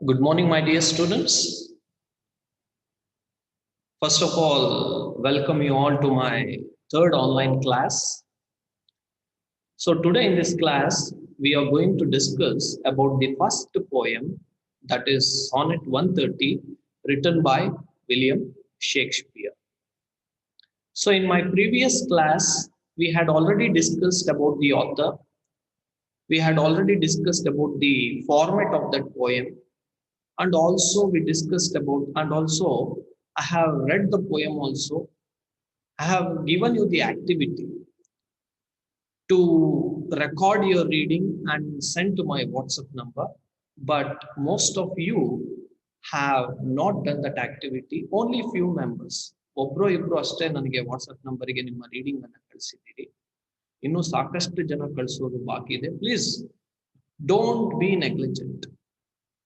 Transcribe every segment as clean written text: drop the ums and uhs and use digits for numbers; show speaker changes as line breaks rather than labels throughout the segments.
Good morning, my dear students. First of all, welcome you all to my third online class. So today in this class, we are going to discuss about the first poem, that is Sonnet 130, written by William Shakespeare. So in my previous class, we had already discussed about the author. We had already discussed about the format of that poem, and also we discussed about, and also I have read the poem also. I have given you the activity to record your reading and send to my WhatsApp number, but most of you have not done that activity. Only few members, ಒಬ್ರು ಇಬ್ರು ಅಷ್ಟೇ ನನಗೆ WhatsApp ನಂಬರಿಗೆ ನಿಮ್ಮ reading ಅನ್ನು ಕಳಿಸಿದ್ದೀರಿ. ಇನ್ನು ಸಾಕಷ್ಟು ಜನ ಕಳಿಸೋದು ಬಾಕಿ ಇದೆ. Please don't be negligent.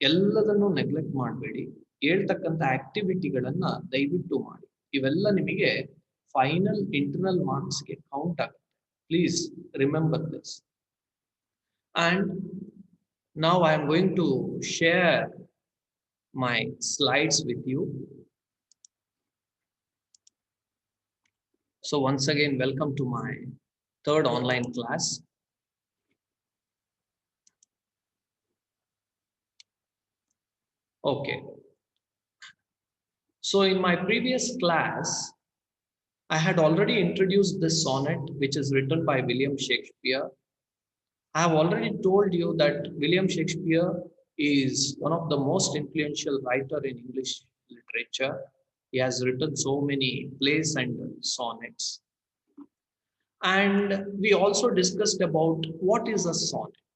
ಎಲ್ಲದನ್ನು ನೆಗ್ಲೆಕ್ಟ್ ಮಾಡಬೇಡಿ. ಹೇಳ್ತಕ್ಕಂಥ ಆಕ್ಟಿವಿಟಿಗಳನ್ನ ದಯವಿಟ್ಟು ಮಾಡಿ. ಇವೆಲ್ಲ ನಿಮಗೆ ಫೈನಲ್ ಇಂಟರ್ನಲ್ ಮಾರ್ಕ್ಸ್ಗೆ ಕೌಂಟ್ ಆಗುತ್ತೆ. Please remember this. And now I am going to share my slides with you. So once again, welcome to my third online class. Okay. So in my previous class, I had already introduced this sonnet, which is written by William Shakespeare. I have already told you that William Shakespeare is one of the most influential writer in English literature. He has written so many plays and sonnets. And we also discussed about what is a sonnet.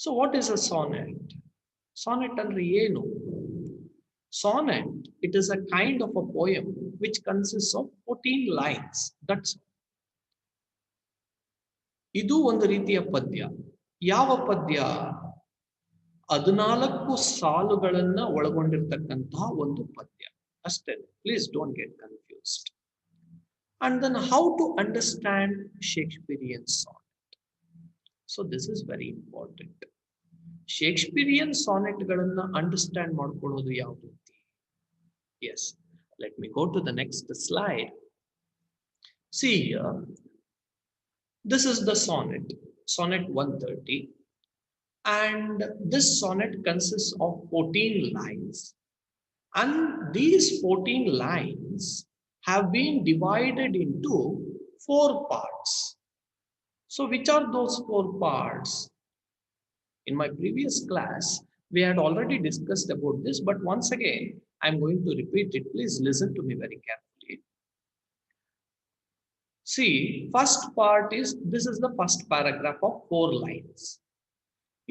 So what is a sonnet? Sonnet andre ಏನು? Sonnet, it is a kind of a poem which consists of 14 lines. That's all. ಇದು ಒಂದು ರೀತಿಯ ಪದ್ಯ. ಯಾವ ಪದ್ಯ? 14 ಸಾಲುಗಳನ್ನ ಒಳಗೊಂಡಿರ್ತಕ್ಕಂತಹ ಒಂದು ಪದ್ಯ ಅಷ್ಟೇ. Please don't get confused. And then how to understand Shakespearean sonnet. So this is very important. Shakespearean sonnetಗಳನ್ನ ಅಂಡರ್ಸ್ಟ್ಯಾಂಡ್ ಮಾಡ್ಕೊಳ್ಳೋದು ಯಾವ ರೀತಿ? Yes, let me go to the next slide. See here, this is the sonnet, sonnet 130, and this sonnet consists of 14 lines, and these 14 lines have been divided into 4 parts. So which are those 4 parts? In my previous class, we had already discussed about this, but once again, I'm going to repeat it. Please listen to me very carefully. See, first part is, this is the first paragraph of 4 lines.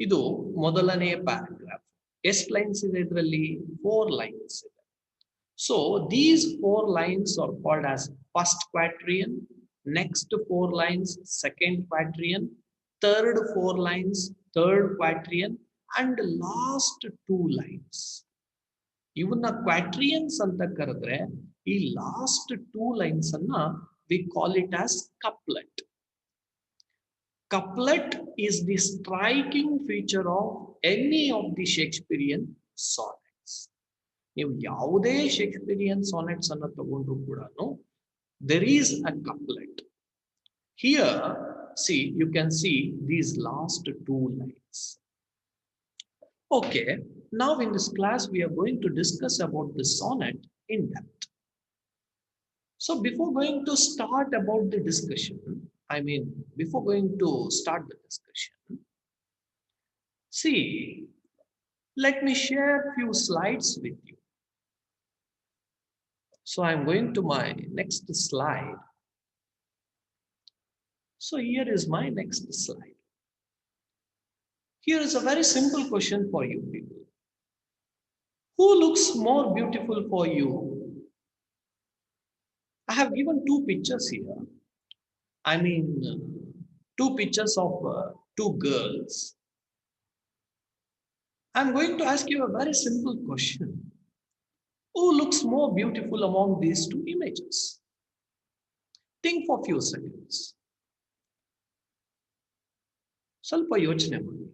ಇದು ಮೊದಲನೆಯ paragraph. ಎಷ್ಟು lines ಇದೆ ಇದರಲ್ಲಿ? 4 lines ಇದೆ. So these 4 lines are called as first quatrain, next 4 lines second quatrain, third 4 lines third quatrain, and last 2 lines. ಇವನ್ನ ಕ್ವಾಟ್ರಿಯನ್ಸ್ ಅಂತ ಕರೆದ್ರೆ, ಈ ಲಾಸ್ಟ್ 2 ಲೈನ್ಸ್ ಅನ್ನ we call it as couplet. Couplet is the striking feature of any of the Shakespearean sonnets. ನೀವು ಯಾವುದೇ Shakespearean sonnets ಅನ್ನ ತಗೊಂಡ್ರು ಕೂಡ there is a couplet. Here, see, you can see these last 2 lines. Okay, now in this class we are going to discuss about the sonnet in depth. So before going to start about the discussion, before going to start the discussion, see, let me share a few slides with you. So I'm going to my next slide. So here is my next slide. Here is a very simple question for you people. Who looks more beautiful for you? I have given 2 pictures here. 2 pictures of 2 girls. I'm going to ask you a very simple question. Who looks more beautiful among these 2 images? Think for a few seconds. ಸ್ವಲ್ಪ ಯೋಚನೆ ಮಾಡಿ.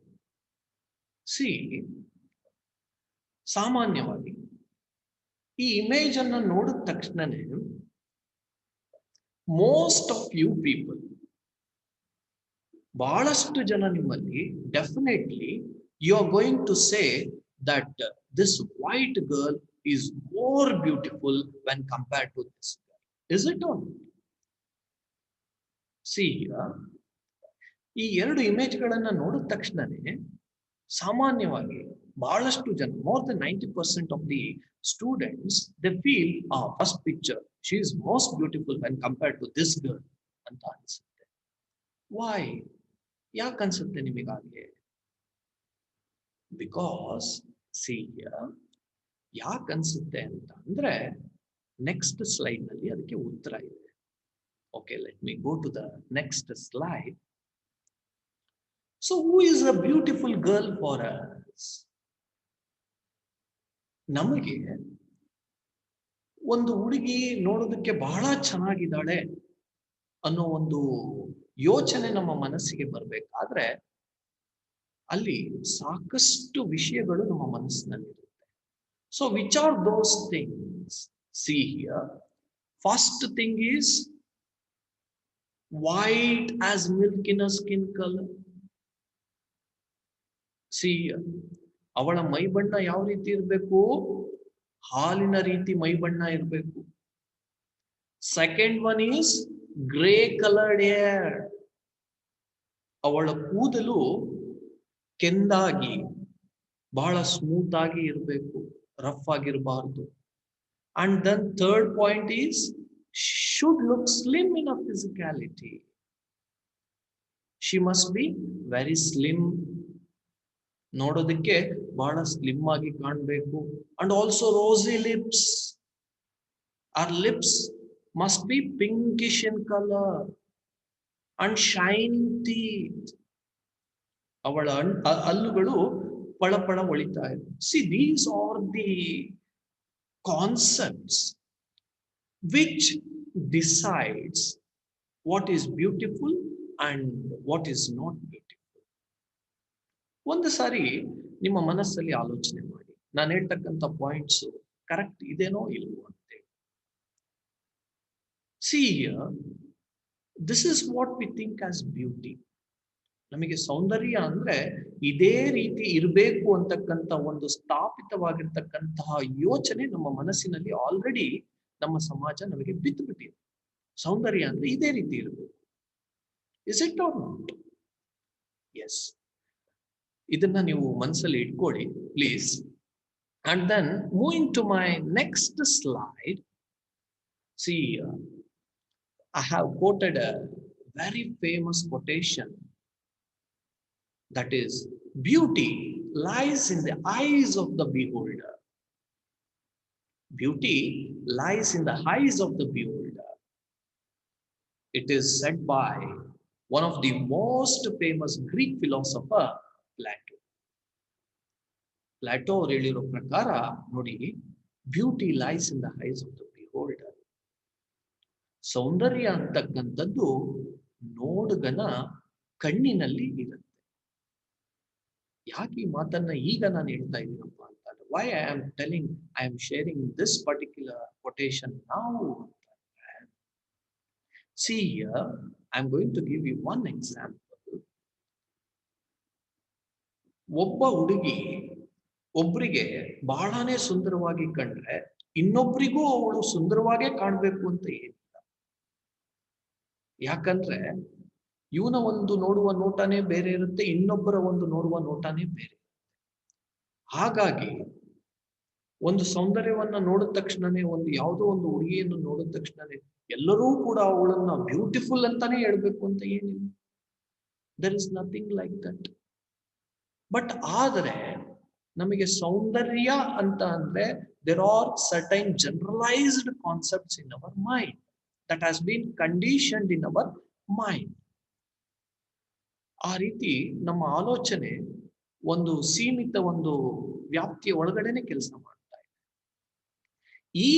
See, ಸಾಮಾನ್ಯವಾಗಿ ಈ image ಅನ್ನು ನೋಡಿದ ತಕ್ಷಣನೇ most of you people, ಬಹಳಷ್ಟು ಜನ ನಿಮ್ಮಲ್ಲಿ definitely you are going to say that this white girl is more beautiful when compared to this girl. Is it all? See, ಈ ಎರಡು ಇಮೇಜ್ಗಳನ್ನ ನೋಡಿದ ತಕ್ಷಣನೇ ಸಾಮಾನ್ಯವಾಗಿ ಬಹಳಷ್ಟು ಜನ, more than 90% of the students, they feel first picture she is most beautiful when compared to this girl ಅಂತ ಅನ್ಸುತ್ತೆ. ವೈ? ಯಾಕೆ ಅನ್ಸುತ್ತೆ ನಿಮಗಾಗೆ? ಬಿಕಾಸ್ ಸಿ, ಯಾಕೆ ಅನ್ಸುತ್ತೆ ಅಂತ ಅಂದ್ರೆ ನೆಕ್ಸ್ಟ್ ಸ್ಲೈಡ್ ನಲ್ಲಿ ಅದಕ್ಕೆ ಉತ್ತರ ಇದೆ. Okay, let me go to the next slide. So who is a beautiful girl for us? ನಮಗೆ ಒಂದು ಹುಡುಗಿ ನೋಡೋದಕ್ಕೆ ಬಹಳ ಚೆನ್ನಾಗಿದ್ದಾಳೆ ಅನ್ನೋ ಒಂದು ಯೋಚನೆ ನಮ್ಮ ಮನಸ್ಸಿಗೆ ಬರಬೇಕಾದ್ರೆ ಅಲ್ಲಿ ಸಾಕಷ್ಟು ವಿಷಯಗಳು ನಮ್ಮ ಮನಸ್ಸಿನಲ್ಲಿರುತ್ತೆ. So which are those things? See here, first thing is white as milk in a skin color. See, ಅವಳ ಮೈ ಬಣ್ಣ ಯಾವ ರೀತಿ ಇರಬೇಕು? ಹಾಲಿನ ರೀತಿ ಮೈ ಬಣ್ಣ ಇರಬೇಕು. Second one is grey coloured hair. ಅವಳ ಕೂದಲು ಕೆಂದಾಗಿ ಬಹಳ ಸ್ಮೂತ್ ಆಗಿ ಇರಬೇಕು, ರಫ್ ಆಗಿರಬಾರ್ದು. And then third point is should look slim in a physicality. She must be very slim. ನೋಡೋದಕ್ಕೆ ಬಹಳ ಸ್ಲಿಮ್ ಆಗಿ ಕಾಣಬೇಕು. And also rosy lips. Our lips must be pinkish in color and shining teeth. ಅವಳ ಹಲ್ಲುಗಳು ಪಳಪಳ ಹೊಳಿತಾ ಇದೆ. See, these are the concepts which decides what is beautiful and what is not beautiful. ಒಂದು ಸಾರಿ ನಿಮ್ಮ ಮನಸ್ಸಲ್ಲಿ ಆಲೋಚನೆ ಮಾಡಿ, ನಾನು ಹೇಳ್ತಕ್ಕಂಥ ಪಾಯಿಂಟ್ಸ್ ಕರೆಕ್ಟ್ ಇದೇನೋ ಇಲ್ವೋ ಅಂತ. See here, this is what we think as beauty. ನಮಗೆ ಸೌಂದರ್ಯ ಅಂದ್ರೆ ಇದೇ ರೀತಿ ಇರಬೇಕು ಅಂತಕ್ಕಂಥ ಒಂದು ಸ್ಥಾಪಿತವಾಗಿರ್ತಕ್ಕಂತಹ ಯೋಚನೆ ನಮ್ಮ ಮನಸ್ಸಿನಲ್ಲಿ ಆಲ್ರೆಡಿ ನಮ್ಮ ಸಮಾಜ ನಮಗೆ ಬಿತ್ತು ಬಿಟ್ಟಿದೆ. ಸೌಂದರ್ಯ ಅಂದ್ರೆ ಇದೇ ರೀತಿ ಇರಬೇಕು. Is it or not? Yes. ಇದನ್ನ ನೀವು ಮನಸ್ಸಲ್ಲಿ ಇಟ್ಕೊಳ್ಳಿ please. And then moving to my next slide. See, I have quoted a very famous quotation, that is beauty lies in the eyes of the beholder. Beauty lies in the eyes of the beholder. It is said by one of the most famous Greek philosopher, Plato. Plato ಹೇಳಿರೋ ಪ್ರಕಾರ ನೋಡಿ, beauty lies in the eyes of the beholder. ಸೌಂದರ್ಯ ಅಂತಕ್ಕಂಥದ್ದು ನೋಡುಗನ ಕಣ್ಣಿನಲ್ಲಿ ಇರುತ್ತೆ. ಯಾಕೆ ಈ ಮಾತನ್ನ ಈಗ ನಾನು ಹೇಳ್ತಾ ಇದ್ದೀನಪ್ಪ ಅಂತ, why I am telling, I am sharing this particular quotation now. See here, I am going to give you one example. ಒಬ್ಬ ಹುಡುಗಿ ಒಬ್ಬರಿಗೆ ಬಹಳನೇ ಸುಂದರವಾಗಿ ಕಂಡ್ರೆ ಇನ್ನೊಬ್ಬರಿಗೂ ಅವಳು ಸುಂದರವಾಗೇ ಕಾಣಬೇಕು ಅಂತ ಏನಿಲ್ಲ. ಯಾಕಂದ್ರೆ ಇವನ ಒಂದು ನೋಡುವ ನೋಟನೇ ಬೇರೆ ಇರುತ್ತೆ, ಇನ್ನೊಬ್ಬರ ಒಂದು ನೋಡುವ ನೋಟನೇ ಬೇರೆ. ಹಾಗಾಗಿ ಒಂದು ಸೌಂದರ್ಯವನ್ನ ನೋಡಿದ ತಕ್ಷಣನೇ, ಒಂದು ಯಾವುದೋ ಒಂದು ಹುಡುಗಿಯನ್ನು ನೋಡಿದ ತಕ್ಷಣನೇ ಎಲ್ಲರೂ ಕೂಡ ಅವಳನ್ನ ಬ್ಯೂಟಿಫುಲ್ ಅಂತಾನೆ ಹೇಳ್ಬೇಕು ಅಂತ ಏನಿಲ್ಲ. There is nothing like that. But ಆದರೆ ನಮಗೆ ಸೌಂದರ್ಯ ಅಂತ ಅಂದ್ರೆ there are certain generalised concepts in our mind that has been conditioned in our mind. ಆ ರೀತಿ ನಮ್ಮ ಆಲೋಚನೆ ಒಂದು ಸೀಮಿತ ಒಂದು ವ್ಯಾಪ್ತಿಯ ಒಳಗಡೆನೆ ಕೆಲಸ ಮಾಡ್ತಾ ಇದೆ. ಈ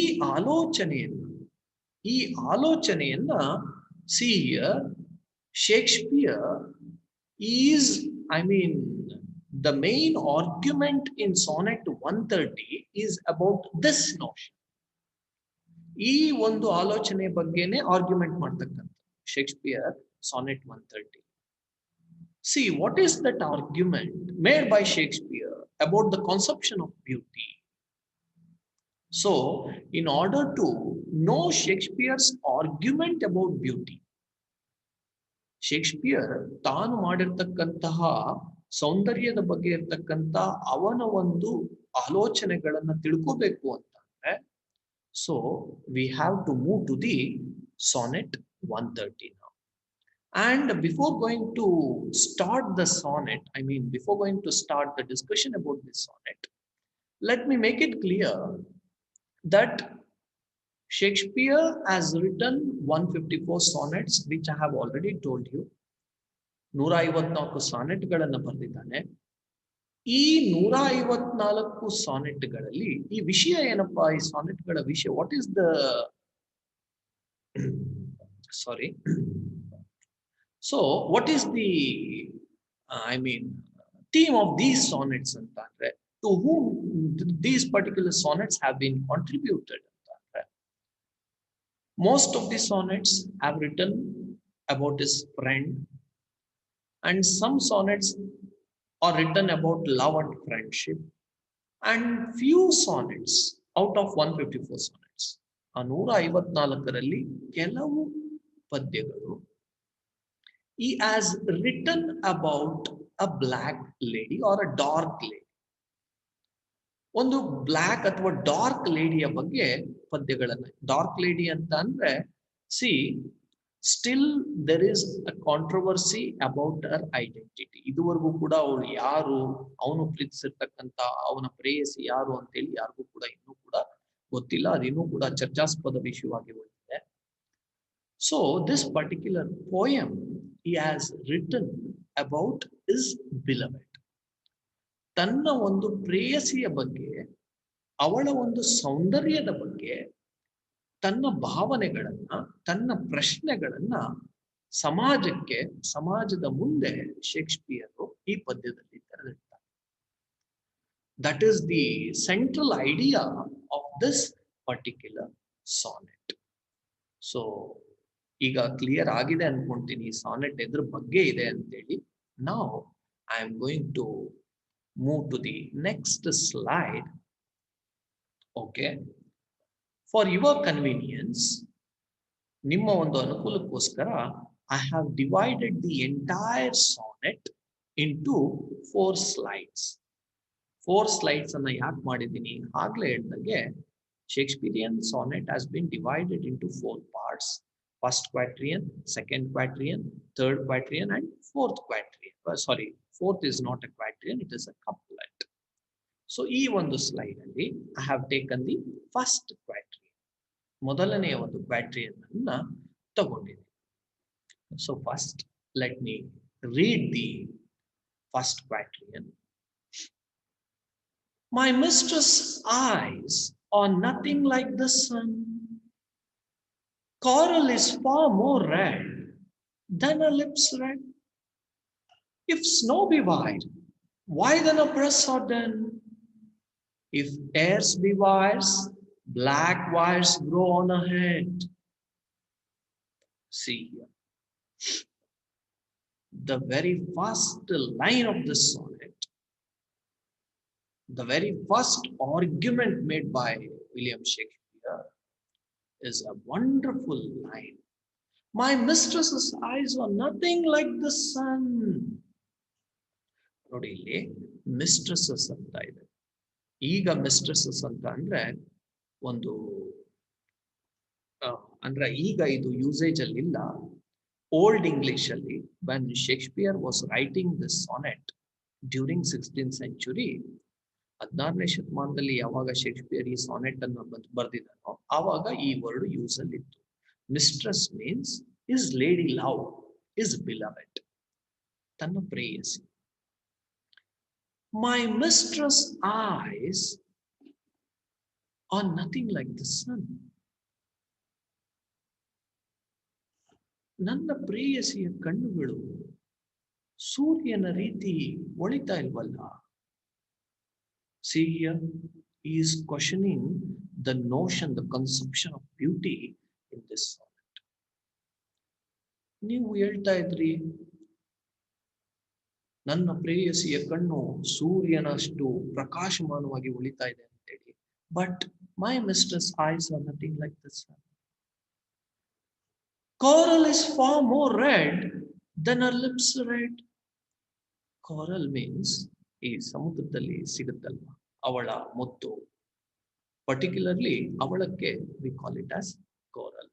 ಆಲೋಚನೆಯನ್ನ Shakespeare is, The main argument in sonnet 130 is about this notion. ಈ ಒಂದು ಆಲೋಚನೆ ಬಗ್ಗೆನೇ ಆರ್ಗ್ಯುಮೆಂಟ್ ಮಾಡ್ತಕ್ಕಂಥ Shakespeare sonnet 130. See, what is that argument made by Shakespeare about the conception of beauty? So, in order to know Shakespeare's argument about beauty, Shakespeare ತಾನು ಮಾಡಿರ್ತಕ್ಕಂತಹ ಸೌಂದರ್ಯದ ಬಗ್ಗೆ ಇರ್ತಕ್ಕಂಥ ಅವನ ಒಂದು ಆಲೋಚನೆಗಳನ್ನ ತಿಳ್ಕೋಬೇಕು ಅಂತಂದ್ರೆ, so we have to move to the sonnet 130 now. And before going to start the sonnet, before going to start the discussion about this sonnet, let me make it clear that Shakespeare has written 154 sonnets, which I have already told you. 154 ಸಾನೆಟ್ಗಳನ್ನು ಬರೆದಿದ್ದಾನೆ. ಈ 154 ಸಾನೆಟ್ಗಳಲ್ಲಿ ಈ ವಿಷಯ ಏನಪ್ಪಾ, ಈ ಸಾನೆಟ್ಗಳ ವಿಷಯ, what is the sorry so what is the theme of these sonnets ಅಂತ ಅಂದ್ರೆ, to whom these particular sonnets have been contributed. Most of the sonnets have written about his friend, and some sonnets are written about love and friendship, and few sonnets out of 154 sonnets, ಆ 154ರಲ್ಲಿ ಕೆಲವು ಪದ್ಯಗಳು he has written about a black lady or a dark lady. ಒಂದು black ಅಥವಾ dark ಲೇಡಿಯ ಬಗ್ಗೆ ಪದ್ಯಗಳನ್ನ. Dark lady ಅಂತ ಅಂದ್ರೆ, C still there is a controversy about her identity. ಇದುವರೆಗೂ ಕೂಡ ಅವಳು ಯಾರು, ಅವನು ಪ್ರೀತಿಸಿರ್ತಕ್ಕಂಥ ಅವನ ಪ್ರೇಯಸಿ ಯಾರು ಅಂತೇಳಿ ಯಾರಿಗೂ ಕೂಡ ಇನ್ನೂ ಕೂಡ ಗೊತ್ತಿಲ್ಲ. ಅದಿನ್ನೂ ಕೂಡ ಚರ್ಚಾಸ್ಪದ ವಿಷಯವಾಗಿ ಬಂದಿದೆ. So this particular poem he has written about his beloved. ತನ್ನ ಒಂದು ಪ್ರೇಯಸಿಯ ಬಗ್ಗೆ, ಅವಳ ಒಂದು ಸೌಂದರ್ಯದ ಬಗ್ಗೆ, ತನ್ನ ಭಾವನೆಗಳನ್ನ, ತನ್ನ ಪ್ರಶ್ನೆಗಳನ್ನ ಸಮಾಜಕ್ಕೆ, ಸಮಾಜದ ಮುಂದೆ ಶೇಕ್ಸ್ಪಿಯರ್ ಈ ಪದ್ಯದಲ್ಲಿ ತೆರೆದಿರ್ತಾರೆ. That is the central idea of this particular sonnet. So ಈಗ ಕ್ಲಿಯರ್ ಆಗಿದೆ ಅನ್ಕೊಂತೀನಿ ಸಾನೆಟ್ ಎದ್ರ ಬಗ್ಗೆ ಇದೆ ಅಂತೇಳಿ. ನಾವು I am going to move to the next slide. Okay, for your convenience, ನಿಮ್ಮ ಒಂದು ಅನುಕೂಲಕ್ಕೋಸ್ಕರ I have divided the entire sonnet into 4 slides. 4 slides ಅನ್ನ ಯಾಕೆ ಮಾಡಿದ್ದೀನಿ, ಆಗ್ಲೇ ಹೇಳ್ದಂಗೆ Shakespearean sonnet has been divided into 4 parts: first quatrain, second quatrain, third quatrain, and fourth quatrain. Fourth is not a quatrain, it is a couplet. So ಈ ಒಂದು slide ಅಲ್ಲಿ I have taken the first quatrain, ಮೊದಲನೆಯ ಒಂದು quatrain ಅನ್ನ ತಗೊಂಡಿದ್ದೀನಿ. So first let me read the first quatrain. My mistress' eyes are nothing like the sun. Coral is far more red than her lips red. If snow be white, why then her breasts are dun? If hairs be wires, black wires grow on her head. See here, the very first line of this sonnet, the very first argument made by William Shakespeare is a wonderful line. My mistress's eyes are nothing like the sun. ನೋಡಿ, ಇಲ್ಲಿ ಮಿಸ್ಟ್ರೆಸಸ್ ಅಂತ ಇದೆ. ಈಗ ಮಿಸ್ಟ್ರೆಸಸ್ ಅಂತ ಅಂದ್ರೆ ಒಂದು ಅಂದ್ರೆ ಈಗ ಇದು ಯೂಸೇಜ್ ಅಲ್ಲಿ ಇಲ್ಲ. ಓಲ್ಡ್ ಇಂಗ್ಲಿಷ್ ಅಲ್ಲಿ when Shakespeare was writing this sonnet during 16th century, 16ನೇ ಶತಮಾನದಲ್ಲಿ ಯಾವಾಗ ಶೇಕ್ಸ್ಪಿಯರ್ ಈ ಸಾನೆಟ್ ಅನ್ನು ಬರೆದಿದ್ದಾನೋ ಆವಾಗ ಈ ವರ್ಡ್ ಯೂಸ್ ಅಲ್ಲಿ ಇತ್ತು. Mistress means is lady love, is beloved, ತನ್ನ ಪ್ರೇಯಸಿ. My mistress' eyes are nothing like the sun. ನನ್ನ ಪ್ರೇಯಸಿಯ ಕಣ್ಣುಗಳು ಸೂರ್ಯನ ರೀತಿ ಹೊಳಿತಾ ಇಲ್ವಲ್ಲ. See here, he is questioning the notion, the conception of beauty in this sonnet. ನೀವು ಹೇಳ್ತಾ ಇದ್ರಿ ನನ್ನ ಪ್ರೇಯಸಿಯ ಕಣ್ಣು ಸೂರ್ಯನಷ್ಟು ಪ್ರಕಾಶಮಾನವಾಗಿ ಹೊಳಿತಾ ಇದೆ ಅಂತೇಳಿ. But my mistress eyes are nothing like this. Coral is far more red than her lips red. Coral means ಈ ಸಮುದ್ರದಲ್ಲಿ ಸಿಗುತ್ತಲ್ವ ಅವಳ ಮುತ್ತು. Particularly ಅವಳಕ್ಕೆ we call it as coral.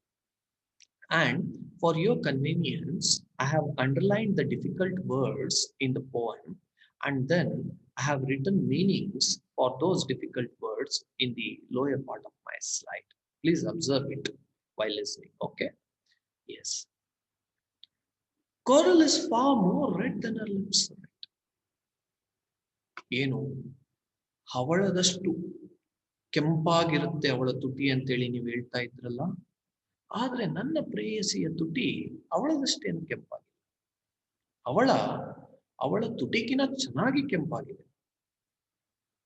And for your convenience, I have underlined the difficult words in the poem, and then I have written meanings for those difficult words in the lower part of my slide. Please observe it while listening, okay? Yes. Coral is far more red than her lips red. ಏನು ಹವಳದಷ್ಟು ಕೆಂಪಾಗಿರುತ್ತೆ ಅವಳ ತುಟಿ ಅಂತೇಳಿ ನೀವು ಹೇಳ್ತಾ ಇದ್ರಲ್ಲ, ಆದ್ರೆ ನನ್ನ ಪ್ರೇಯಸಿಯ ತುಟಿ ಅವಳದಷ್ಟೇನು ಕೆಂಪಾಗಿದೆ. ಅವಳ ತುಟಿಗಿನ ಚೆನ್ನಾಗಿ ಕೆಂಪಾಗಿದೆ.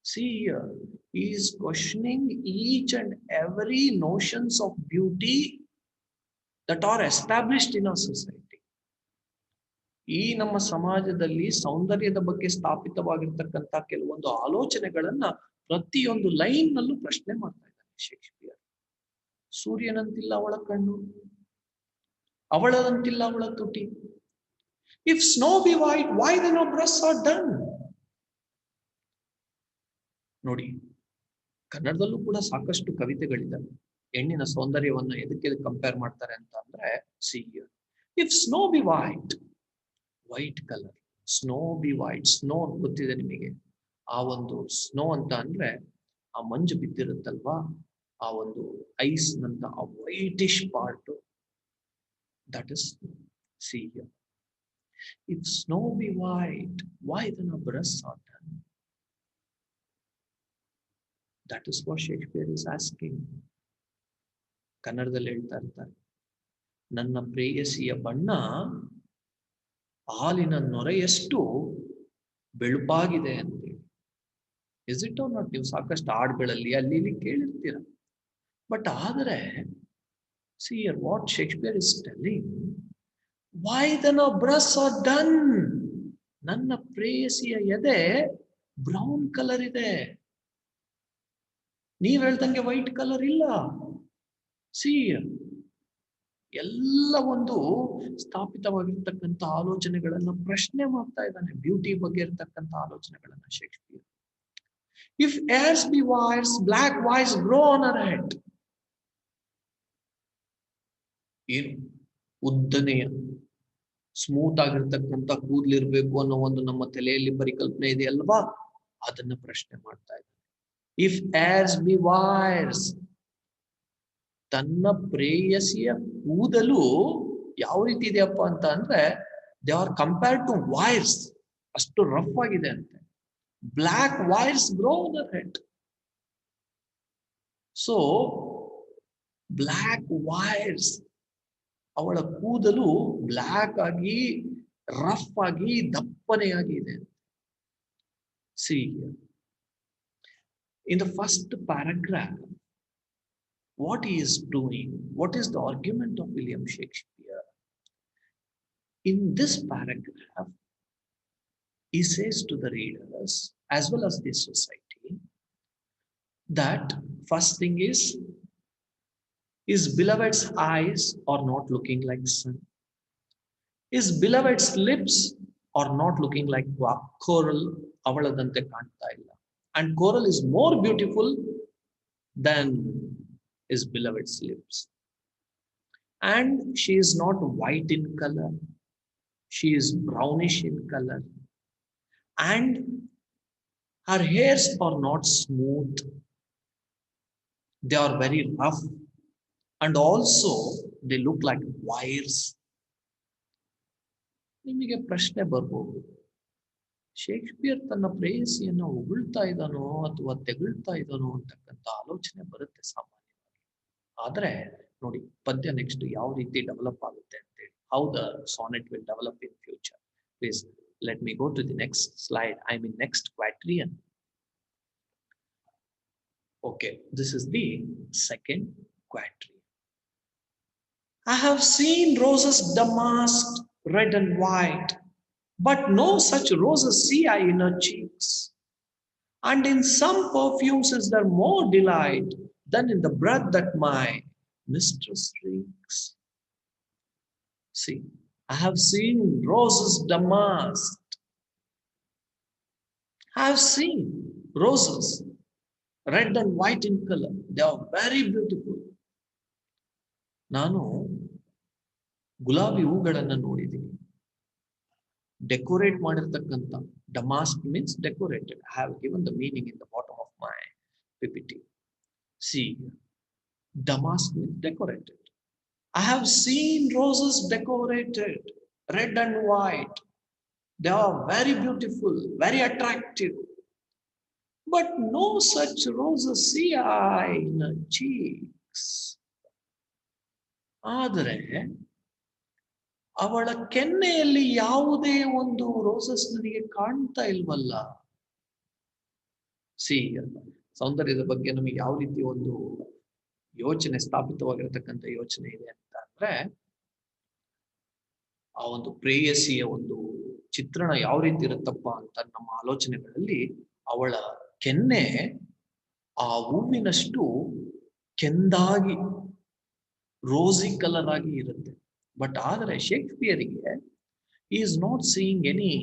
See here, he is questioning each and every notions of beauty that are established in our society. ಈ ನಮ್ಮ ಸಮಾಜದಲ್ಲಿ ಸೌಂದರ್ಯದ ಬಗ್ಗೆ ಸ್ಥಾಪಿತವಾಗಿರ್ತಕ್ಕಂಥ ಕೆಲವೊಂದು ಆಲೋಚನೆಗಳನ್ನ ಪ್ರತಿಯೊಂದು ಲೈನ್ ನಲ್ಲೂ ಪ್ರಶ್ನೆ ಮಾಡ್ತಾ ಇದ್ದಾನೆ ಶೇಕ್ಸ್ಪಿಯರ್. ಸೂರ್ಯನಂತಿಲ್ಲ ಅವಳ ಕಣ್ಣು, ಅವಳದಂತಿಲ್ಲ ಅವಳ ತುಟಿ. If snow be white, why then her breasts are dun. ನೋಡಿ, ಕನ್ನಡದಲ್ಲೂ ಕೂಡ ಸಾಕಷ್ಟು ಕವಿತೆಗಳಿದ್ದಾವೆ. ಹೆಣ್ಣಿನ ಸೌಂದರ್ಯವನ್ನ ಎದಕ್ಕೆ ಕಂಪೇರ್ ಮಾಡ್ತಾರೆ ಅಂತ ಅಂದ್ರೆ, C here, if snow be white, white colour, snow be white. Snow ಗೊತ್ತಿದೆ ನಿಮಗೆ, ಆ ಒಂದು ಸ್ನೋ ಅಂತ ಅಂದ್ರೆ ಆ ಮಂಜು ಬಿದ್ದಿರುತ್ತಲ್ವಾ, ಆ ಒಂದು ಐಸ್ ನಂತ ಆ whitish part, that is see here. If snow be white, why then her breasts are dun. That is what Shakespeare is asking. ಕನ್ನಡದಲ್ಲಿ ಹೇಳ್ತಾ ಇರ್ತಾರೆ, ನನ್ನ ಪ್ರೇಯಸಿಯ ಬಣ್ಣ ಹಾಲಿನ ನೊರೆಯಷ್ಟು ಬೆಳುಪಾಗಿದೆ ಅಂತೇಳಿ. Is it or not? ನೀವು ಸಾಕಷ್ಟು ಹಾಡುಗಳಲ್ಲಿ ಅಲ್ಲಿ ಇಲ್ಲಿ ಕೇಳಿರ್ತೀರ. ಬಟ್ ಆದರೆ see here what Shakespeare is telling, why then our breasts are done. ನನ್ನ ಪ್ರೇಯಸಿಯ ಎದೆ ಬ್ರೌನ್ ಕಲರ್ ಇದೆ, ನೀವ್ ಹೇಳ್ದಂಗೆ ವೈಟ್ ಕಲರ್ ಇಲ್ಲ. see ಎಲ್ಲ ಒಂದು ಸ್ಥಾಪಿತವಾಗಿರ್ತಕ್ಕಂಥ ಆಲೋಚನೆಗಳನ್ನ ಪ್ರಶ್ನೆ ಮಾಡ್ತಾ ಇದ್ದಾನೆ, ಬ್ಯೂಟಿ ಬಗ್ಗೆ ಇರ್ತಕ್ಕಂಥ ಆಲೋಚನೆಗಳನ್ನ Shakespeare. If hairs be wires, black wires grow on her head. ಏನು ಉದ್ದನೆಯ ಸ್ಮೂತ್ ಆಗಿರ್ತಕ್ಕಂಥ ಕೂದಲಿರ್ಬೇಕು ಅನ್ನೋ ಒಂದು ನಮ್ಮ ತಲೆಯಲ್ಲಿ ಪರಿಕಲ್ಪನೆ ಇದೆ ಅಲ್ವಾ, ಅದನ್ನ ಪ್ರಶ್ನೆ ಮಾಡ್ತಾ ಇದ್ದಾನೆ. ಇಫ್ ಏರ್ಸ್ ಬಿ ವೈರ್ಸ್, ತನ್ನ ಪ್ರೇಯಸಿಯ ಕೂದಲು ಯಾವ ರೀತಿ ಇದೆಯಪ್ಪ ಅಂತ ಅಂದ್ರೆ, they are compared to wires, ಅಷ್ಟು ರಫ್ ಆಗಿದೆ ಅಂತೆ. Black wires grow on her head. So black wires, ಅವಳ ಕೂದಲು ಬ್ಲಾಕ್ ಆಗಿ ರಫ್ ಆಗಿ ದಪ್ಪನೆಯಾಗಿದೆ. See here, in the first paragraph, what he is doing, what is the argument of William Shakespeare? In this paragraph, he says to the readers as well as the society that first thing is, his beloved's eyes are not looking like sun. His beloved's lips are not looking like coral, avaladante kaanta illa. And coral is more beautiful than his beloved's lips. And she is not white in color, she is brownish in color. And her hairs are not smooth, they are very rough. And also they look like wires. ನಿಮಗೆ ಪ್ರಶ್ನೆ ಬರ್ಬೋದು, Shakespeare ತನ್ನ ಪ್ರೇಯಸಿಯನ್ನ ಹೊಗಳ್ತಾ ಇದ್ದಾನೋ ಅಥವಾ ತೆಗಳ್ತಾ ಇದ್ದಾನೋ ಅಂತಕ್ಕಂಥ ಆಲೋಚನೆ ಬರುತ್ತೆ ಸಾಮಾನ್ಯವಾಗಿ. ಆದ್ರೆ ನೋಡಿ ಪದ್ಯ ನೆಕ್ಸ್ಟ್ ಯಾವ ರೀತಿ ಡೆವಲಪ್ ಆಗುತ್ತೆ ಅಂತೇಳಿ, how the sonnet will develop in future. Please Let me go to the next slide. I mean next quatrain. Okay, this is the second quatrain. I have seen roses damasked red and white, but no such roses see I in her cheeks. And in some perfumes is there more delight than in the breath that my mistress reeks. See, I have seen roses damasked. I have seen roses red and white in color. They are very beautiful. ನಾನು ಗುಲಾಬಿ ಹೂಗಳನ್ನ ನೋಡಿದ್ದೀನಿ. Decorate ಮಾಡಿರ್ತಕ್ಕಂಥ, damask means decorated. I have given the meaning in the bottom of my PPT. See, damask means decorated. I have seen roses decorated, red and white. They are very beautiful, very attractive. But no such roses see I in her cheeks. ಆದರೆ ಅವಳ ಕೆನ್ನೆಯಲ್ಲಿ ಯಾವುದೇ ಒಂದು roses ನನಗೆ ಕಾಣ್ತಾ ಇಲ್ವಲ್ಲ. C, ಸೌಂದರ್ಯದ ಬಗ್ಗೆ ನಮಗೆ ಯಾವ ರೀತಿ ಒಂದು ಯೋಚನೆ, ಸ್ಥಾಪಿತವಾಗಿರತಕ್ಕಂಥ ಯೋಚನೆ ಇದೆ ಅಂತ ಅಂದ್ರೆ, ಆ ಒಂದು ಪ್ರೇಯಸಿಯ ಒಂದು ಚಿತ್ರಣ ಯಾವ ರೀತಿ ಇರುತ್ತಪ್ಪ ಅಂತ ನಮ್ಮ ಆಲೋಚನೆಗಳಲ್ಲಿ ಅವಳ ಕೆನ್ನೆ ಆ ಹೂವಿನಷ್ಟು ಕೆಂದಾಗಿ ರೋಸಿ ಕಲರ್ ಆಗಿ ಇರುತ್ತೆ. ಬಟ್ ಆದರೆ ಶೇಕ್ಸ್ಪಿಯರಿಗೆ is not seeing any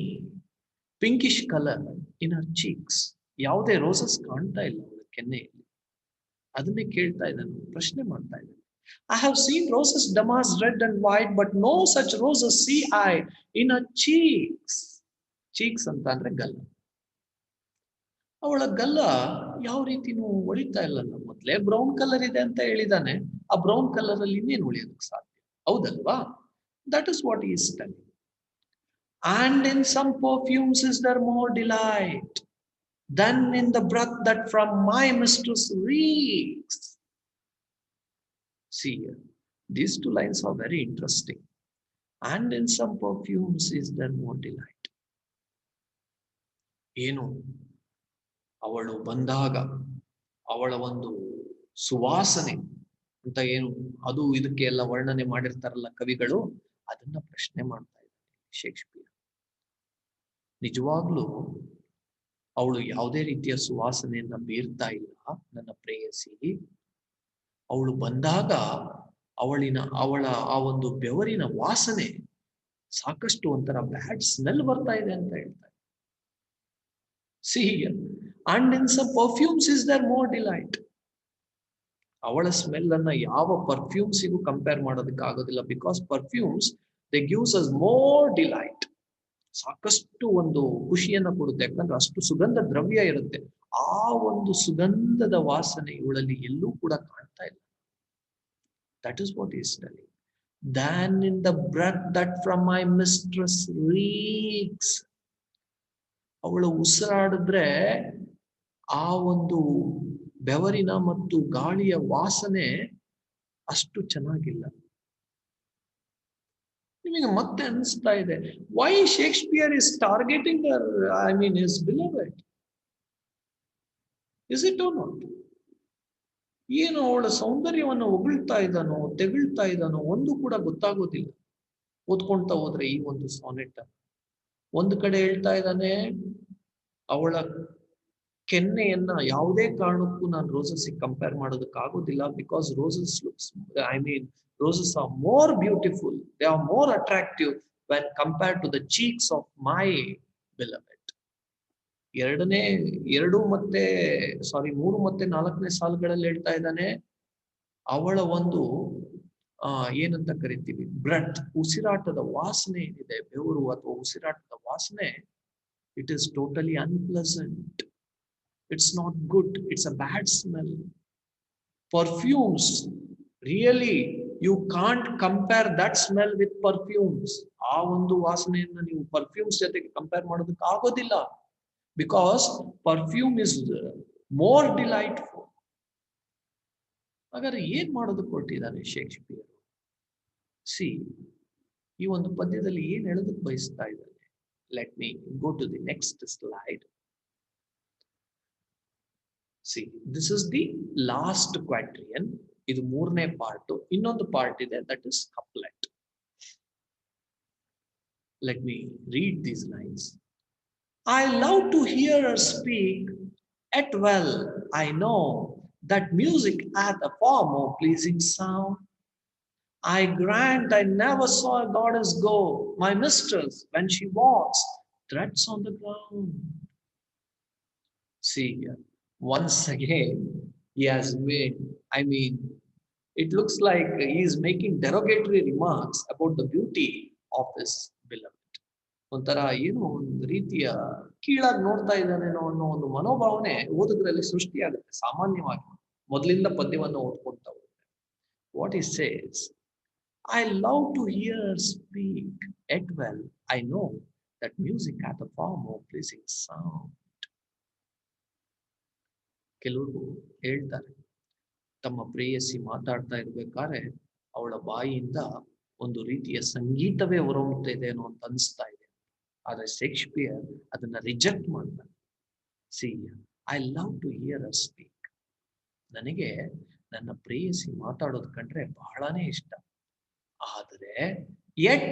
pinkish colour in her cheeks. ಯಾವುದೇ ರೋಸಸ್ ಕಾಣ್ತಾ ಇಲ್ಲ ಅವಳ ಕೆನ್ನೆಯಲ್ಲಿ. ಅದನ್ನೇ ಕೇಳ್ತಾ ಇದ್ದಾನೆ, ಪ್ರಶ್ನೆ ಮಾಡ್ತಾ ಇದ್ದಾನೆ. I have seen roses damask red and white, but no such roses see I in her cheeks. Cheeks ಅಂತ ಅಂದ್ರೆ ಗಲ್ಲ. ಅವಳ ಗಲ್ಲ ಯಾವ ರೀತಿನೂ ಒಳಿತಾ ಇಲ್ಲಲ್ಲ. ಮೊದಲೇ ಬ್ರೌನ್ ಕಲರ್ ಇದೆ ಅಂತ ಹೇಳಿದಾನೆ. ಆ ಬ್ರೌನ್ ಕಲರ್ ಅಲ್ಲಿ ಇನ್ನೇನು ಉಳಿಯೋದಕ್ಕೆ ಸಾಧ್ಯ, ಹೌದಲ್ವಾ? That is what he is telling. And in some perfumes is there more delight than in the breath that from my mistress reeks. See here, these two lines are very interesting. And in some perfumes is there more delight. ಏನು ಅವಳು ಬಂದಾಗ ಅವಳ ಒಂದು ಸುವಾಸನೆ ಅಂತ ಏನು ಅದು ಇದಕ್ಕೆ ಎಲ್ಲ ವರ್ಣನೆ ಮಾಡಿರ್ತಾರಲ್ಲ ಕವಿಗಳು, ಅದನ್ನ ಪ್ರಶ್ನೆ ಮಾಡ್ತಾ ಇದ್ದಾರೆ ಶೇಕ್ಸ್ಪಿಯರ್. ನಿಜವಾಗ್ಲೂ ಅವಳು ಯಾವುದೇ ರೀತಿಯ ಸುವಾಸನೆಯನ್ನ ಬೀರ್ತಾ ಇಲ್ಲ ನನ್ನ ಪ್ರೇಯಸಿ. ಅವಳು ಬಂದಾಗ ಅವಳ ಆ ಒಂದು ಬೆವರಿನ ವಾಸನೆ ಸಾಕಷ್ಟು ಒಂಥರ ಬ್ಯಾಡ್ ಸ್ಮೆಲ್ ಬರ್ತಾ ಇದೆ ಅಂತ ಹೇಳ್ತಾರೆ. See here, and in some perfumes is there more delight. ಅವಳ ಸ್ಮೆಲ್ ಅನ್ನ ಯಾವ ಪರ್ಫ್ಯೂಮ್ಸಿಗೂ ಕಂಪೇರ್ ಮಾಡೋದಕ್ಕೆ ಆಗೋದಿಲ್ಲ. Because perfumes they gives us more delight. ಸಾಕಷ್ಟು ಒಂದು ಖುಷಿಯನ್ನ ಕೊಡುತ್ತೆ, ಯಾಕಂದ್ರೆ ಅಷ್ಟು ಸುಗಂಧ ದ್ರವ್ಯ ಇರುತ್ತೆ. ಆ ಒಂದು ಸುಗಂಧದ ವಾಸನೆ ಇವಳಲ್ಲಿ ಎಲ್ಲೂ ಕೂಡ ಕಾಣ್ತಾ ಇಲ್ಲ. That is what is telling. Than in the breath that from my mistress reeks. ಅವಳು ಉಸಿರಾಡಿದ್ರೆ ಆ ಒಂದು ಬೆವರಿನ ಮತ್ತು ಗಾಳಿಯ ವಾಸನೆ ಅಷ್ಟು ಚೆನ್ನಾಗಿಲ್ಲ. ನಿಮಗೆ ಮತ್ತೆ ಅನಿಸ್ತಾ ಇದೆ, why Shakespeare is targeting his beloved? Is it or not? ಏನು ಅವಳ ಸೌಂದರ್ಯವನ್ನು ಹೊಗಳ್ತಾ ಇದ್ದಾನೋ ತೆಗಳ್ತಾ ಇದ್ದಾನೋ ಒಂದು ಕೂಡ ಗೊತ್ತಾಗೋದಿಲ್ಲ ಓದ್ಕೊಂತಾ ಹೋದ್ರೆ ಈ ಒಂದು ಸಾನೆಟ್. ಒಂದು ಕಡೆ ಹೇಳ್ತಾ ಇದ್ದಾನೆ, ಅವಳ ಕೆನ್ನೆಯನ್ನ ಯಾವುದೇ ಕಾರಣಕ್ಕೂ ನಾನು ರೋಸಸ್ ಕಂಪೇರ್ ಮಾಡೋದಕ್ಕೆ ಆಗೋದಿಲ್ಲ. Because roses looks roses are more beautiful, they are more attractive when compared to the cheeks of my beloved. ಮೂರು ಮತ್ತೆ ನಾಲ್ಕನೇ ಸಾಲುಗಳಲ್ಲಿ ಹೇಳ್ತಾ ಇದ್ದಾನೆ, ಅವಳ ಒಂದು ಏನಂತ ಕರಿತೀವಿ ಬ್ರೆತ್, ಉಸಿರಾಟದ ವಾಸನೆ ಏನಿದೆ, ಬೆವರು ಅಥವಾ ಉಸಿರಾಟದ ವಾಸನೆ, it is totally unpleasant. It's not good. It's a bad smell. Perfumes, really, you can't compare that smell with perfumes. ಆ ಒಂದು ವಾಸನೆಯನ್ನ ನೀವು ಪರ್ಫ್ಯೂಮ್ಸ್ ಜೊತೆಗೆ ಕಂಪೇರ್ ಮಾಡೋದಕ್ಕೆ ಆಗೋದಿಲ್ಲ. Because perfume is more delightful. ಹಾಗಾದ್ರೆ ಏನ್ ಮಾಡೋದಕ್ಕೆ ಹೊರಟಿದ್ದಾನೆ ಶೇಕ್ಸ್ಪಿಯರ್? ಸಿ, ಈ ಒಂದು ಪದ್ಯದಲ್ಲಿ ಏನ್ ಹೇಳೋದಕ್ಕೆ ಬಯಸ್ತಾ ಇದ್ದಾನೆ? Let me go to the next slide. See, this is the last quatrian. ಇದು ಮೂರನೇ ಪಾರ್ಟ್. ಇನ್ನೊಂದು ಪಾರ್ಟ್ ಇದೆ, that is couplet. Let me read these lines. I love to hear her speak, yet well I know that music hath a far more pleasing sound. I grant I never saw a goddess go, my mistress, when she walks, treads on the ground. See here, once again, he has made, it looks like he is making derogatory remarks about the beauty of his beloved. ಒಂಥರ ಏನು ಒಂದು ರೀತಿಯ ಕೀಳಾಗಿ ನೋಡ್ತಾ ಇದ್ದಾನೇನೋ ಅನ್ನೋ ಒಂದು ಮನೋಭಾವನೆ ಓದುಗರಲ್ಲಿ ಸೃಷ್ಟಿಯಾಗುತ್ತೆ ಸಾಮಾನ್ಯವಾಗಿ ಮೊದಲಿಂದ ಪದ್ಯವನ್ನು ಓದ್ಕೊಳ್ತಾ ಹೋಗುತ್ತೆ. What is says, I love to hear her speak, yet well I know that music hath a far more pleasing sound. ಕೆಲವರು ಹೇಳ್ತಾರೆ, ತಮ್ಮ ಪ್ರೇಯಸಿ ಮಾತಾಡ್ತಾ ಇರ್ಬೇಕಾದ್ರೆ ಅವಳ ಬಾಯಿಯಿಂದ ಒಂದು ರೀತಿಯ ಸಂಗೀತವೇ ಹೊರಹೊಮ್ಮುತ್ತಿದೆ ಅನ್ನೋ ಅಂತ ಅನಿಸ್ತಾ ಇದೆ. ಆದ್ರೆ ಶೇಕ್ಸ್ಪಿಯರ್ ಅದನ್ನ ರಿಜೆಕ್ಟ್ ಮಾಡ್ತಾನೆ. See, I love to hear her speak. ನನಗೆ ನನ್ನ ಪ್ರೇಯಸಿ ಮಾತಾಡೋದು ಕಂಡ್ರೆ ಬಹಳನೇ ಇಷ್ಟ. ಆದರೆ yet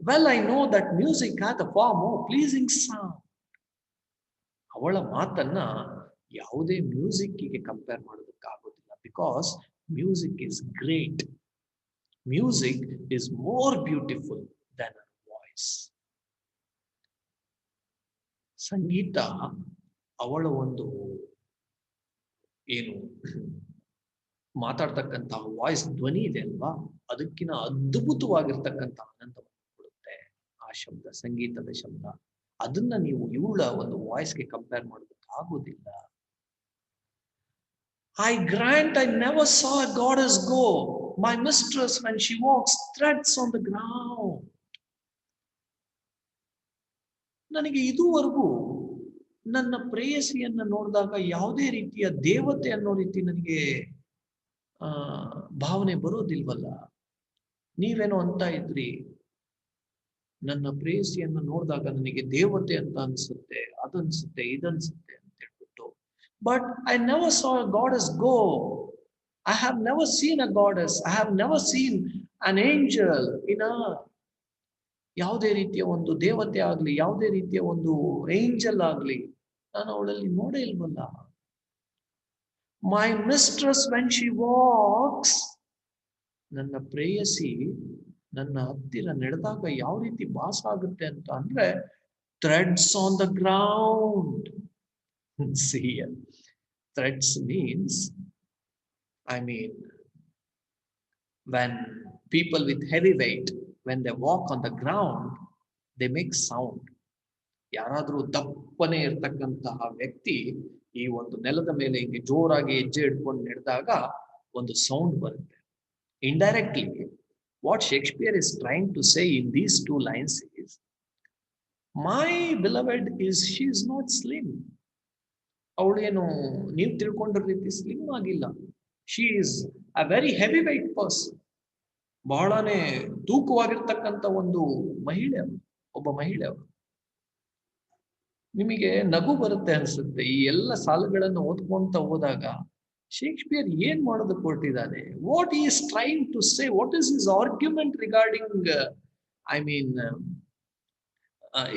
well I know that music hath a far more pleasing sound. ಅವಳ ಮಾತನ್ನ ಯಾವುದೇ ಮ್ಯೂಸಿಕ್ಗೆ ಕಂಪೇರ್ ಮಾಡೋದಕ್ಕಾಗೋದಿಲ್ಲ. Because music is great. Music is more beautiful than our voice. ಸಂಗೀತ ಅವಳ ಒಂದು ಏನು ಮಾತಾಡ್ತಕ್ಕಂತಹ ವಾಯ್ಸ್ ಧ್ವನಿ ಇದೆ ಅಲ್ವಾ, ಅದಕ್ಕಿಂತ ಅದ್ಭುತವಾಗಿರ್ತಕ್ಕಂಥ ಆನಂದವನ್ನು ಕೊಡುತ್ತೆ ಆ ಶಬ್ದ, ಸಂಗೀತದ ಶಬ್ದ. ಅದನ್ನ ನೀವು ಇವಳ ಒಂದು ವಾಯ್ಸ್ಗೆ compare ಮಾಡೋದಕ್ಕಾಗೋದಿಲ್ಲ. I grant I never saw a goddess go, my mistress when she walks treads on the ground. ನನಗೆ ಇದುವರೆಗೂ ನನ್ನ ಪ್ರೇಯಸಿಯನ್ನ ನೋಡಿದಾಗ ಯಾವುದೇ ರೀತಿಯ ದೇವತೆ ಅನ್ನೋ ರೀತಿ ನನಗೆ ಭಾವನೆ ಬರೋದಿಲ್ವಲ್ಲ. ನೀವೇನೋ ಅಂತ ಇದ್ರಿ, ನನ್ನ ಪ್ರೇಯಸಿಯನ್ನ ನೋಡಿದಾಗ ನನಗೆ ದೇವತೆ ಅಂತ ಅನ್ಸುತ್ತೆ, ಅದನ್ಸುತ್ತೆ, ಇದನ್ಸುತ್ತೆ ಅಂತ ಹೇಳ್ಬಿಟ್ಟು. But I never saw a goddess go. I have never seen a goddess. I have never seen an angel in earth. ಯಾವುದೇ ರೀತಿಯ ಒಂದು ದೇವತೆ ಆಗ್ಲಿ, ಯಾವುದೇ ರೀತಿಯ ಒಂದು ಏಂಜಲ್ ಆಗ್ಲಿ ನಾನು ಅವಳಲ್ಲಿ ನೋಡೇ ಇಲ್ವಲ್ಲ. ಮೈ ಮಿಸ್ಟ್ರೆಸ್ ವೆನ್ ಶಿ ವಾಕ್ಸ್, ನನ್ನ ಪ್ರೇಯಸಿ ನನ್ನ ಹತ್ತಿರ ನಡೆದಾಗ ಯಾವ ರೀತಿ ಭಾಸ ಆಗುತ್ತೆ ಅಂತ ಅಂದ್ರೆ, threads on the ground. See, threads means, when people with heavy weight, when they walk on the ground, they make sound. ಯಾರಾದ್ರೂ ದಪ್ಪನೆ ಇರ್ತಕ್ಕಂತಹ ವ್ಯಕ್ತಿ ಈ ಒಂದು ನೆಲದ ಮೇಲೆ ಹಿಂಗೆ ಜೋರಾಗಿ ಹೆಜ್ಜೆ ಹಿಡ್ಕೊಂಡು ನಡೆದಾಗ ಒಂದು ಸೌಂಡ್ ಬರುತ್ತೆ. Indirectly, what Shakespeare is trying to say in these two lines is, my beloved she is not slim. ಅವಳೇನು ನೀವು ತಿಳ್ಕೊಂಡಿರೋ ರೀತಿ ಸ್ಲಿಮ್ ಆಗಿಲ್ಲ. She is a very heavy weight person. ಬಹಳನೇ ತೂಕವಾಗಿರ್ತಕ್ಕಂಥ ಒಂದು ಮಹಿಳೆ, ಒಬ್ಬ ಮಹಿಳೆ ಅವರು. ನಿಮಗೆ ನಗು ಬರುತ್ತೆ ಅನ್ಸುತ್ತೆ ಈ ಎಲ್ಲ ಸಾಲುಗಳನ್ನು ಓದ್ಕೊಂತ ಹೋದಾಗ. ಶೇಕ್ಸ್ಪಿಯರ್ ಏನ್ ಮಾಡೋದಕ್ಕೆ ಹೊರಟಿದ್ದಾನೆ? What is trying to say? What is his argument regarding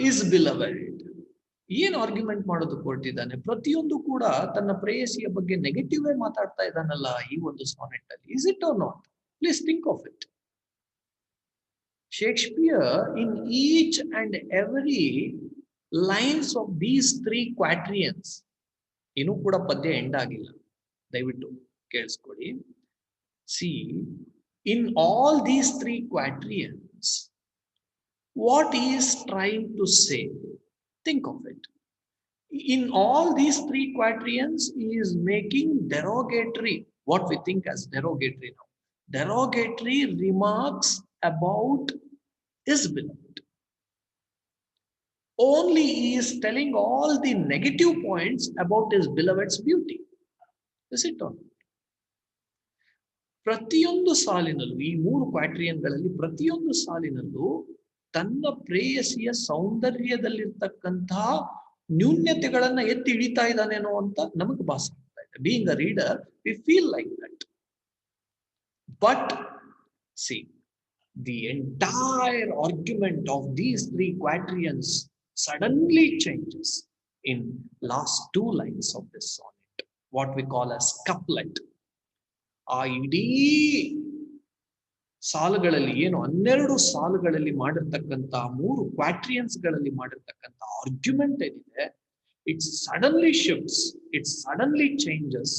is beloved? ಏನ್ ಆರ್ಗ್ಯುಮೆಂಟ್ ಮಾಡೋದಕ್ಕೆ ಹೊರಟಿದ್ದಾನೆ? ಪ್ರತಿಯೊಂದು ಕೂಡ ತನ್ನ ಪ್ರೇಯಸಿಯ ಬಗ್ಗೆ ನೆಗೆಟಿವ್ ಮಾತಾಡ್ತಾ ಇದ್ದಾನಲ್ಲ ಈ ಒಂದು ಸಾನೆಟ್ ಅಲ್ಲಿ. Is it or not? Please think of it. Shakespeare, in each and every lines of these three quatrains, ಇನ್ನೂ ಕೂಡ ಪದ್ಯ ಎಂಡ್ ಆಗಿಲ್ಲ, ದಯವಿಟ್ಟು ಕೇಳಿಸ್ಕೊಳ್ಳಿ. See, in all these three quatrains, what he is trying to say, think of it. In all these three quatrains, he is making derogatory, what we think as derogatory now, derogatory remarks about his beloved. Only he is telling all the negative points about his beloved's beauty. Is it not? ಪ್ರತಿಯೊಂದು ಸಾಲಿನಲ್ಲೂ, ಈ ಮೂರು ಕ್ವಾಟ್ರಿಯನ್ಗಳಲ್ಲಿ ಪ್ರತಿಯೊಂದು ಸಾಲಿನಲ್ಲೂ ತನ್ನ ಪ್ರೇಯಸಿಯ ಸೌಂದರ್ಯದಲ್ಲಿರ್ತಕ್ಕಂತಹ ನ್ಯೂನ್ಯತೆಗಳನ್ನ ಎತ್ತಿ ಹಿಡಿತಾ ಇದ್ದಾನೇನೋ ಅಂತ ನಮಗೆ ಭಾಸ ಆಗ್ತಾ ಇದೆ. Being a reader we feel like that. But C the entire argument of these three quatrains suddenly changes in last two lines of this sonnet, what we call as couplet. ಆ ಇಡೀ ಸಾಲುಗಳಲ್ಲಿ ಏನು 12 ಸಾಲುಗಳಲ್ಲಿ ಮಾಡಿರ್ತಕ್ಕಂಥ 3 ಕ್ವಾಟ್ರಿಯನ್ಸ್ ಗಳಲ್ಲಿ ಮಾಡಿರ್ತಕ್ಕಂಥ ಆರ್ಗ್ಯುಮೆಂಟ್ ಏನಿದೆ, it suddenly shifts, it suddenly changes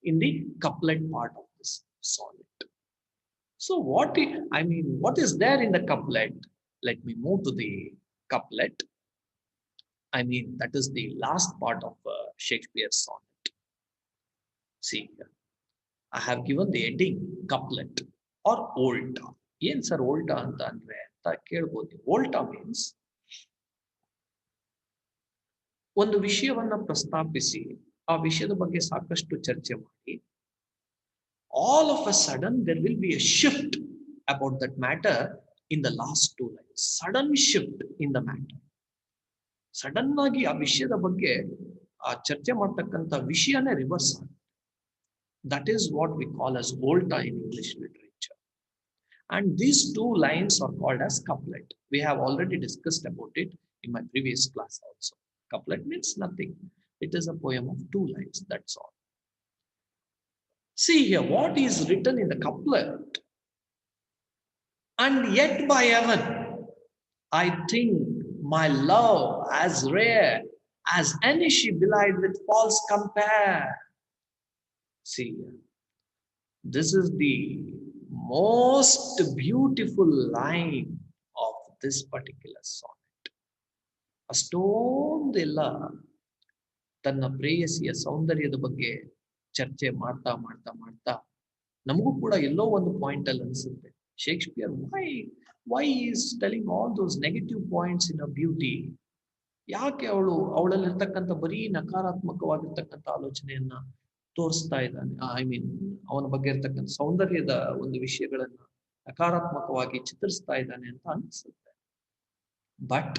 in the couplet part of this sonnet. So what is there in the couplet? Let me move to the couplet. That is the last part of Shakespeare's sonnet. See here, I have given the heading couplet or volta. Yen sir volta anta andre anta kelbodu. Volta means ಒಂದು ವಿಷಯವನ್ನ ಪ್ರಸ್ತಾಪಿಸಿ ಆ ವಿಷಯದ ಬಗ್ಗೆ ಸಾಕಷ್ಟು ಚರ್ಚೆ ಮಾಡಿ all of a sudden there will be a shift about that matter in the last two lines. Sudden shift in the matter. Sudden ಆಗಿ ಆ ವಿಷಯದ ಬಗ್ಗೆ ಆ ಚರ್ಚೆ ಮಾಡತಕ್ಕಂತ ವಿಷಯನೇ ರಿವರ್ಸ್ ಆಗುತ್ತೆ. That is what we call as volta in English literature. And these two lines are called as couplet. We have already discussed about it in my previous class also. Couplet means nothing. It is a poem of 2 lines, that's all. See here, what is written in the couplet? And yet by heaven, I think my love as rare as any she belied with false compare. See here, this is the most beautiful line of this particular sonnet. ಅಷ್ಟೊಂದೆಲ್ಲ ತನ್ನ ಪ್ರೇಯಸಿಯ ಸೌಂದರ್ಯದ ಬಗ್ಗೆ ಚರ್ಚೆ ಮಾಡ್ತಾ ಮಾಡ್ತಾ ಮಾಡ್ತಾ ನಮಗೂ ಕೂಡ ಎಲ್ಲೋ ಒಂದು ಪಾಯಿಂಟ್ ಅಲ್ಲಿ ಅನ್ಸುತ್ತೆ, Shakespeare why is telling all those negative points in her beauty? ಯಾಕೆ ಅವಳಲ್ಲಿರ್ತಕ್ಕಂಥ ಬರೀ ನಕಾರಾತ್ಮಕವಾಗಿರ್ತಕ್ಕಂಥ ಆಲೋಚನೆಯನ್ನ ತೋರಿಸ್ತಾ ಇದ್ದಾನೆ? ಅವನ ಬಗ್ಗೆ ಇರ್ತಕ್ಕಂಥ ಸೌಂದರ್ಯದ ಒಂದು ವಿಷಯಗಳನ್ನ ನಕಾರಾತ್ಮಕವಾಗಿ ಚಿತ್ರಿಸ್ತಾ ಇದ್ದಾನೆ ಅಂತ ಅನ್ಸುತ್ತೆ. But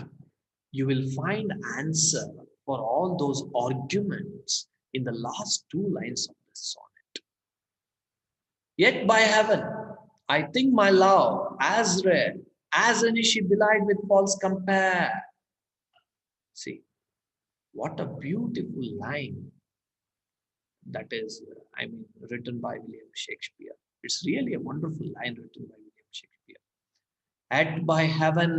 you will find answer for all those arguments in the last 2 lines of this sonnet. Yet by heaven, I think my love as rare as any she belied with false compare. See, what a beautiful line that is, written by William Shakespeare. It's really a wonderful line written by William Shakespeare. Yet by heaven,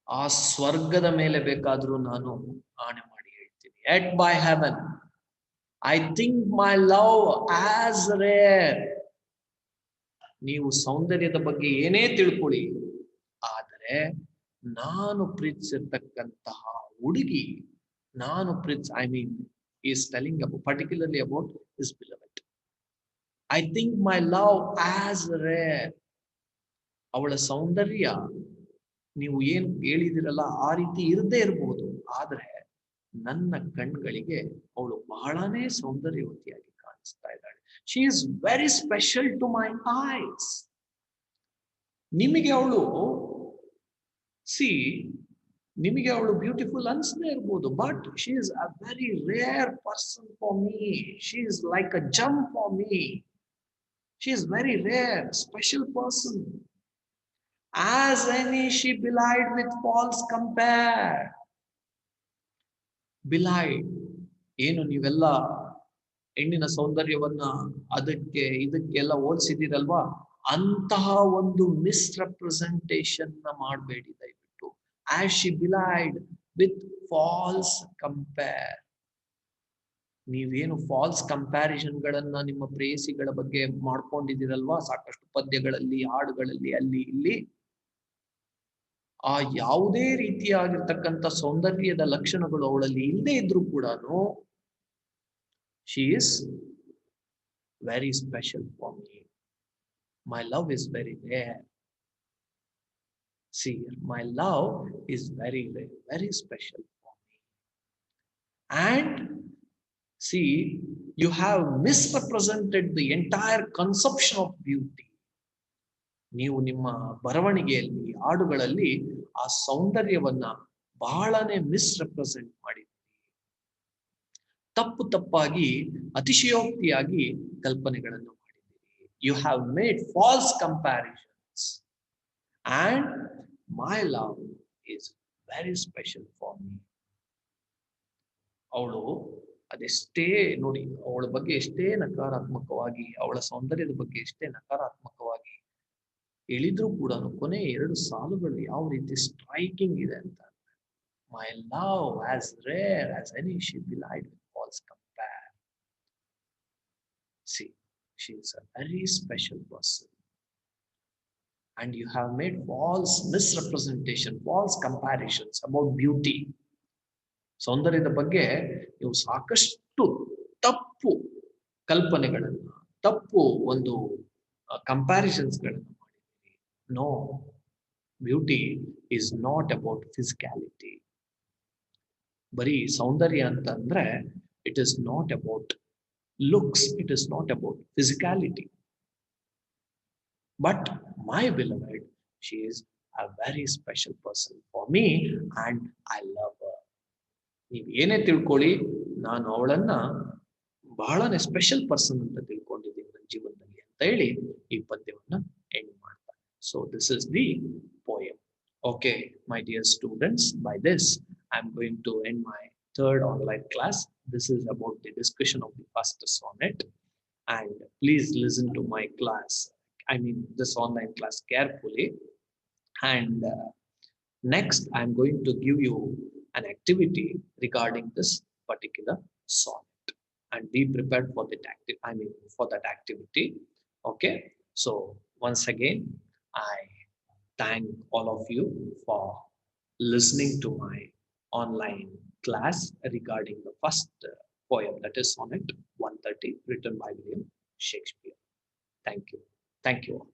ಆ ಸ್ವರ್ಗದ ಮೇಲೆ ಬೇಕಾದ್ರೂ ನಾನು ಆಣೆ ಮಾಡಿ ಹೇಳ್ತೀನಿ. Yet by heaven, I think my love as rare. ನೀವು ಸೌಂದರ್ಯದ ಬಗ್ಗೆ ಏನೇ ತಿಳ್ಕೊಳ್ಳಿ, ಆದರೆ ನಾನು ಪ್ರೀತಿಸಿರ್ತಕ್ಕಂತಹ ಹುಡುಗಿ, ನಾನು is telling about, particularly about his beloved. I think my love as rare. ಅವಳ ಸೌಂದರ್ಯ ನೀವು ಏನ್ ಹೇಳಿದಿರಲ್ಲ ಆ ರೀತಿ ಇರದೇ ಇರಬಹುದು, ಆದ್ರೆ ನನ್ನ ಕಣ್ಗಳಿಗೆ ಅವಳು ಬಹಳನೇ ಸೌಂದರ್ಯವತಿಯಾಗಿ ಕಾಣಿಸ್ತಾ ಇದ್ದಾಳೆ. She is very special to my eyes. ನಿಮಗೆ ಅವಳು ನಿಮಗೆ ಅವಳು ಬ್ಯೂಟಿಫುಲ್ ಅನ್ಸದೇ ಇರ್ಬೋದು, but she is a very rare person for me. She is like a gem for me. She is very rare, special person. As any she belied with false compare. Belied, ಏನು ನೀವೆಲ್ಲ ಹೆಣ್ಣಿನ ಸೌಂದರ್ಯವನ್ನ ಅದಕ್ಕೆ ಇದಕ್ಕೆಲ್ಲ ಹೋಲಿಸಿದಿರಲ್ವಾ, ಅಂತಹ ಒಂದು ಮಿಸ್ರೆಪ್ರೆಸೆಂಟೇಷನ್ ಮಾಡಬೇಡಿ ದಯವಿಟ್ಟು. As she belied with false compare. ನೀವೇನು ಫಾಲ್ಸ್ ಕಂಪ್ಯಾರಿಸನ್ ಗಳನ್ನ ನಿಮ್ಮ ಪ್ರೇಯಸಿಗಳ ಬಗ್ಗೆ ಮಾಡ್ಕೊಂಡಿದ್ದೀರಲ್ವಾ ಸಾಕಷ್ಟು ಪದ್ಯಗಳಲ್ಲಿ, ಹಾಡುಗಳಲ್ಲಿ, ಅಲ್ಲಿ ಇಲ್ಲಿ, ಆ ಯಾವುದೇ ರೀತಿಯಾಗಿರ್ತಕ್ಕಂಥ ಸೌಂದರ್ಯದ ಲಕ್ಷಣಗಳು ಅವಳಲ್ಲಿ ಇಲ್ಲದೆ ಇದ್ರೂ ಕೂಡ she is very special for me. My love is very rare. See, my love is very rare, very special for me. And see, you have misrepresented the entire conception of beauty. ನೀವು ನಿಮ್ಮ ಬರವಣಿಗೆಯಲ್ಲಿ, ಹಾಡುಗಳಲ್ಲಿ ಆ ಸೌಂದರ್ಯವನ್ನ ಬಹಳನೇ ಮಿಸ್ರೆಪ್ರೆಸೆಂಟ್ ಮಾಡಿದ್ದೀರಿ. ತಪ್ಪಾಗಿ, ಅತಿಶಯೋಕ್ತಿಯಾಗಿ ಕಲ್ಪನೆಗಳನ್ನು ಮಾಡಿದ್ದೀರಿ. You have made false comparisons and my love is very special for me. ಅವಳು ಅದೆಷ್ಟೇ ನೋಡಿ, ಅವಳ ಬಗ್ಗೆ ಎಷ್ಟೇ ನಕಾರಾತ್ಮಕವಾಗಿ, ಅವಳ ಸೌಂದರ್ಯದ ಬಗ್ಗೆ ಎಷ್ಟೇ ನಕಾರಾತ್ಮಕವಾಗಿ ಹೇಳಿದ್ರು ಕೂಡ ಕೊನೆ 2 ಸಾಲುಗಳು ಯಾವ ರೀತಿ ಸ್ಟ್ರೈಕಿಂಗ್ ಇದೆ ಅಂತ. My love as rare as any ship belied with false compare. See, she is a very special person and you have made false misrepresentation, false comparisons about beauty. ಸೌಂದರ್ಯದ ಬಗ್ಗೆ ನೀವು ಸಾಕಷ್ಟು ತಪ್ಪು ಕಲ್ಪನೆಗಳನ್ನು, ತಪ್ಪು ಒಂದು ಕಂಪ್ಯಾರಿಸನ್ಸ್ಗಳನ್ನು ಮಾಡಿದ್ದೀರಿ. No, beauty is not about physicality. ಬರೀ ಸೌಂದರ್ಯ ಅಂತ ಅಂದ್ರೆ it is not about looks, it is not about physicality. But my beloved, she is a very special person for me and I love her. ನೀವು ಏನೇ ತಿಳ್ಕೊಳ್ಳಿ, ನಾನು ಅವಳನ್ನ ಬಹಳನೇ ಸ್ಪೆಷಲ್ ಪರ್ಸನ್ ಅಂತ ತಿಳ್ಕೊಂಡಿದ್ದೀನಿ ನನ್ನ ಜೀವನದಲ್ಲಿ ಅಂತ ಹೇಳಿ ಈ ಪದ್ಯವನ್ನ ಎಂಡ್ ಮಾಡ್ತಾರೆ. So this is the poem. Okay, my dear students, by this I am going to end my third online class. This is about the discussion of the first sonnet, and please listen to my class, this online class carefully. And next, I'm going to give you an activity regarding this particular sonnet, and be prepared for that activity. Okay. So once again, I thank all of you for listening to my online class regarding the first poem, that is sonnet 130, written by William Shakespeare. Thank you. Thank you all.